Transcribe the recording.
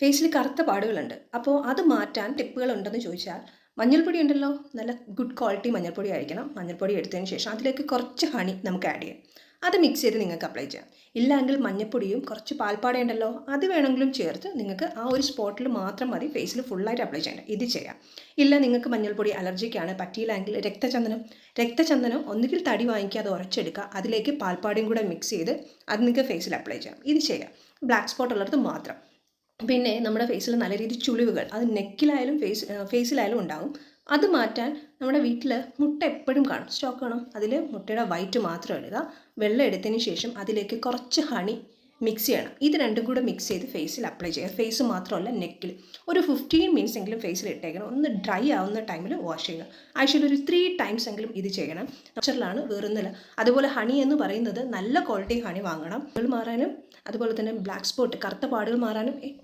ഫേസിൽ കറുത്ത പാടുകളുണ്ട്. അപ്പോൾ അത് മാറ്റാൻ ടിപ്പുകളുണ്ടെന്ന് ചോദിച്ചാൽ, മഞ്ഞൾപ്പൊടി ഉണ്ടല്ലോ, നല്ല ഗുഡ് ക്വാളിറ്റി മഞ്ഞൾപ്പൊടി ആയിരിക്കണം. മഞ്ഞൾപ്പൊടി എടുത്തതിന് ശേഷം അതിലേക്ക് കുറച്ച് ഹണി നമുക്ക് ആഡ് ചെയ്യാം. അത് മിക്സ് ചെയ്ത് നിങ്ങൾക്ക് അപ്ലൈ ചെയ്യാം. ഇല്ലെങ്കിൽ മഞ്ഞൾപ്പൊടിയും കുറച്ച് പാൽപ്പാട ഉണ്ടല്ലോ, അത് വേണമെങ്കിലും ചേർത്ത് നിങ്ങൾക്ക് ആ ഒരു സ്പോട്ടിൽ മാത്രം മതി, ഫേസിൽ ഫുള്ളായിട്ട് അപ്ലൈ ചെയ്യേണ്ട. ഇത് ചെയ്യാം. ഇല്ല നിങ്ങൾക്ക് മഞ്ഞൾപ്പൊടി അലർജിക്കാണ്, പറ്റിയില്ലെങ്കിൽ രക്തചന്ദനം ഒന്നുകിൽ തടി വാങ്ങിക്കാതെ ഉറച്ചെടുക്കുക, അതിലേക്ക് പാൽപ്പാടയും കൂടെ മിക്സ് ചെയ്ത് അത് നിങ്ങൾക്ക് ഫേസിൽ അപ്ലൈ ചെയ്യാം. ഇത് ചെയ്യാം. ബ്ലാക്ക് സ്പോട്ട് ഉള്ളിടത്ത് മാത്രം. പിന്നെ നമ്മുടെ ഫേസിൽ നല്ല രീതിയിൽ ചുളിവുകൾ, അത് നെക്കിലായാലും ഫേസിലായാലും ഉണ്ടാകും. അത് മാറ്റാൻ നമ്മുടെ വീട്ടിൽ മുട്ട എപ്പോഴും കാണും, സ്റ്റോക്ക് കാണും. അതിൽ മുട്ടയുടെ വൈറ്റ് മാത്രം ഇടുക. വെള്ളം എടുത്തതിന് ശേഷം അതിലേക്ക് കുറച്ച് ഹണി മിക്സ് ചെയ്യണം. ഇത് രണ്ടും കൂടെ മിക്സ് ചെയ്ത് ഫേസിൽ അപ്ലൈ ചെയ്യുക. ഫേസ് മാത്രമല്ല, നെക്കിൽ ഒരു 15 മിനിറ്റ്സ് എങ്കിലും ഫേസിൽ ഇട്ടേക്കണം. ഒന്ന് ഡ്രൈ ആവുന്ന ടൈമിൽ വാഷ് ചെയ്യുക. ആഴ്ചയിൽ ഒരു 3 ടൈംസ് എങ്കിലും ഇത് ചെയ്യണം. നാച്ചുറലാണ്, വേറൊന്നുമില്ല. അതുപോലെ ഹണി എന്ന് പറയുന്നത് നല്ല ക്വാളിറ്റി ഹണി വാങ്ങണം. മാറാനും അതുപോലെ തന്നെ ബ്ലാക്ക് സ്പോട്ട്, കറുത്ത പാടുകൾ മാറാനും ഏറ്റവും